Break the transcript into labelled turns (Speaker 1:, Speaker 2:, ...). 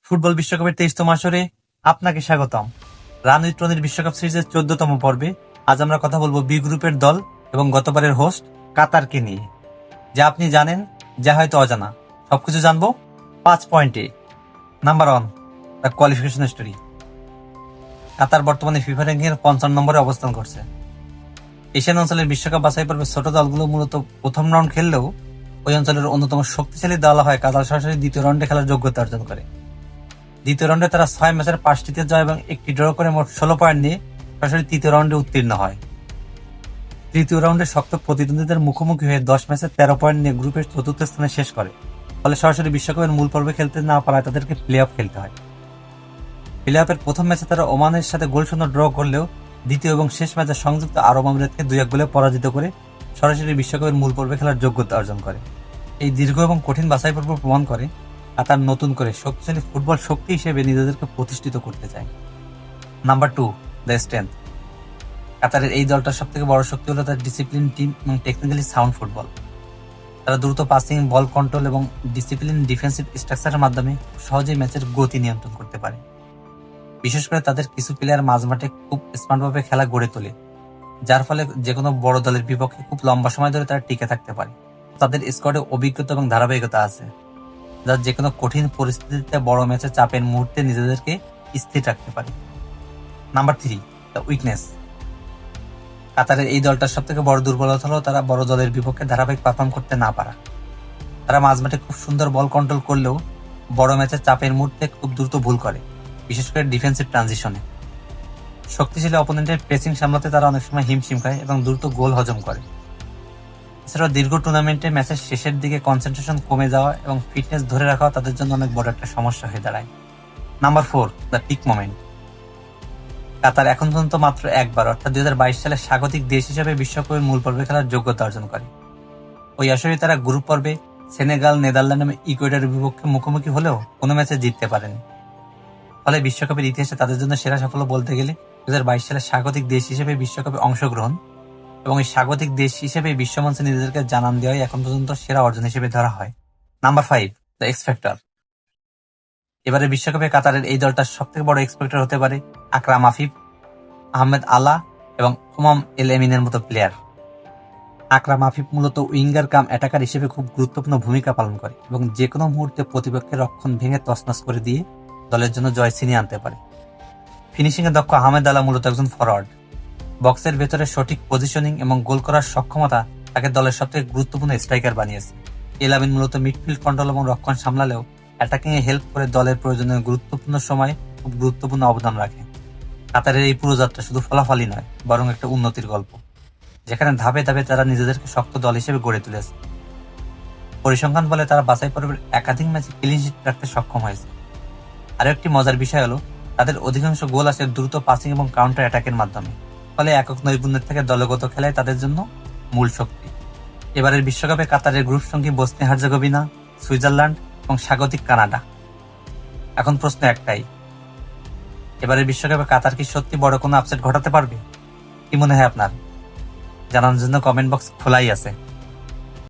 Speaker 1: Football বিশ্বকাপের 23তম আসরে আপনাকে স্বাগতম। রান উইথ রনির বিশ্বকাপ সিরিজের 14তম পর্বে আজ আমরা কথা বলবো বি গ্রুপের দল এবং গতবারের হোস্ট কাতারকে নিয়ে। যা আপনি জানেন, যা হয়তো অজানা, সবকিছু জানবো 5 পয়েন্টে। Number 1, the qualification story. Qatar বর্তমানে ফিফা র্যাঙ্কিং এর 55 নম্বরে অবস্থান করছে। এশিয়ান অঞ্চলের বিশ্বকাপ বাছাই পর্বে ছোট দলগুলো মূলত প্রথম রাউন্ড খেললেও ওই অঞ্চলের অন্যতম শক্তিশালী দল হয় কাতার সরাসরি দ্বিতীয় রাউন্ডে খেলার যোগ্যতা অর্জন করে। দ্বিতীয় রাউন্ডে তারা 6 ম্যাচের 5টিতে জয় এবং 1টি ড্র করে মোট 16 পয়েন্ট নিয়ে সরাসরি তৃতীয় রাউন্ডে উত্তীর্ণ হয়। তৃতীয় রাউন্ডে শক্ত প্রতিদ্বন্দ্বীদের মুখোমুখি হয়ে 10 ম্যাচে 13 পয়েন্ট নিয়ে গ্রুপের চতুর্থ স্থানে শেষ করে। ফলে সরাসরি বিশ্বকাপের মূল পর্বে খেলতে না পারায় তাদেরকে প্লে অফ খেলতে হয়। প্লে অফের প্রথম ম্যাচে তারা ওমানের সাথে গোলশূন্য ড্র করলেও দ্বিতীয় এবং শেষ ম্যাচে সংযুক্ত আরব আমিরাতকে 2-1 গোলে পরাজিত করে সরাসরি বিশ্বকাপের মূল পর্বে খেলার যোগ্যতা অর্জন করে। এই দীর্ঘ এবং কঠিন বাছাই পর্ব প্রমাণ করে কাতার নতুন করে শক্তিশালী ফুটবল শক্তি হিসেবে নিজেদেরকে প্রতিষ্ঠিত করতে চায়। Number 2, the strength. কাতারের এই দলটার সবথেকে বড় শক্তি হলো তার ডিসিপ্লিন টিম এবং টেকনিক্যালি সাউন্ড ফুটবল। তারা দ্রুত পাসিং, বল কন্ট্রোল এবং ডিসিপ্লিন ডিফেন্সিভ স্ট্রাকচারের মাধ্যমে সহজেই ম্যাচের গতি নিয়ন্ত্রণ করতে পারে। বিশেষ করে তাদের কিছু প্লেয়ার মাঝমাঠে খুব স্মার্টভাবে খেলা গড়ে তোলে, যার ফলে যে কোনো বড় দলের বিপক্ষে খুব লম্বা সময় ধরে তারা টিকে থাকতে পারে। তাদের স্কোয়াডে অভিজ্ঞতা এবং ধারাবাহিকতা আছে, যা যে কোনো কঠিন পরিস্থিতিতে বড় ম্যাচে চাপের মুহূর্তে নিজেদেরকে স্থির রাখতে পারে। Number 3, the weakness. কাতারের এই দলটার সব থেকে বড় দুর্বলতা হলো তারা বড় দলের বিপক্ষে ধারাবাহিক পারফর্ম করতে না পারা। তারা মাঝমাঠে খুব সুন্দর বল কন্ট্রোল করলেও বড় ম্যাচে চাপের মুহূর্তে খুব দ্রুত ভুল করে, বিশেষ করে ডিফেন্সিভ ট্রানজিশনে। শক্তিশালী অপোনেন্টের প্রেসিং সামলাতে তারা অনেক সময় হিমশিম খায় এবং দ্রুত গোল হজম করে। এছাড়াও দীর্ঘ টুর্নামেন্টে ম্যাচের শেষের দিকে কনসেন্ট্রেশন কমে যাওয়া এবং ফিটনেস ধরে রাখাও তাদের জন্য অনেক বড় একটা সমস্যা হয়ে দাঁড়ায়। Number 4, the peak moment. Qatar এখন পর্যন্ত মাত্র একবার, অর্থাৎ 2022 সালে স্বাগতিক দেশ হিসেবে বিশ্বকাপের মূল পর্বে খেলার যোগ্যতা অর্জন করে। ওই আসরে তারা গ্রুপ পর্বে সেনেগাল, নেদারল্যান্ড এবং ইকুয়েডরের বিপক্ষে মুখোমুখি হলেও কোনো ম্যাচে জিততে পারেনি। ফলে বিশ্বকাপের ইতিহাসে তাদের জন্য সেরা সাফল্য বলতে গেলে 2022 সালে স্বাগতিক দেশ হিসেবে বিশ্বকাপে অংশগ্রহণ এবং এই স্বাগতিক দেশ হিসেবে বিশ্বমঞ্চে নিজেদেরকে জানান দেওয়াই এখন পর্যন্ত সেরা অর্জন হিসেবে ধরা হয়। Number 5, the x factor. এবারে বিশ্বকাপে কাতারের এই দলটার সবথেকে বড় এক্স ফ্যাক্টর হতে পারে আকরাম আফিফ, আহমেদ আলা এবং হুমাম এল এমিনের মতো প্লেয়ার। আকরাম আফিফ মূলত উইঙ্গার কাম অ্যাটাকার হিসেবে খুব গুরুত্বপূর্ণ ভূমিকা পালন করে এবং যে কোনো মুহূর্তে প্রতিপক্ষের রক্ষণ ভেঙে তছনছ করে দিয়ে দলের জন্য জয় ছিনিয়ে আনতে পারে। ফিনিশিং এ দক্ষ আহমেদ আলা মূলত একজন ফরওয়ার্ড। বক্সের ভেতরে সঠিক পজিশনিং এবং গোল করার সক্ষমতা তাকে দলের সবথেকে গুরুত্বপূর্ণ স্ট্রাইকার বানিয়েছে। এল আমিন মূলত মিডফিল্ড কন্ট্রোল এবং রক্ষণ সামলালেও অ্যাটাকিং এ হেল্প করে দলের প্রয়োজনীয় গুরুত্বপূর্ণ সময় খুব গুরুত্বপূর্ণ অবদান রাখে। কাতারের এই পুরো যাত্রা শুধু ফলাফলই নয়, বরং একটা উন্নতির গল্প, যেখানে ধাপে ধাপে তারা নিজেদেরকে শক্ত দল হিসেবে গড়ে তুলেছে। পরিসংখ্যান বলে তারা বাছাই পর্বের একাধিক ম্যাচে ক্লিন শিট রাখতে সক্ষম হয়েছে। আরও একটি মজার বিষয় হলো তাদের অধিকাংশ গোল আসে দ্রুত পাসিং এবং কাউন্টার অ্যাটাকের মাধ্যমে। ফলে একক নৈপুণ্যের থেকে দলগত খেলায় তাদের জন্য মূল শক্তি। এবারের বিশ্বকাপে কাতারের গ্রুপ সঙ্গী বসনিয়া হার্জেগোভিনা, সুইজারল্যান্ড এবং স্বাগতিক কানাডা। এখন প্রশ্ন একটাই, এবারের বিশ্বকাপে কাতার কি সত্যি বড় কোনো আপসেট ঘটাতে পারবে? কি মনে হয় আপনার? জানানোর জন্য কমেন্ট বক্স খোলাই আছে।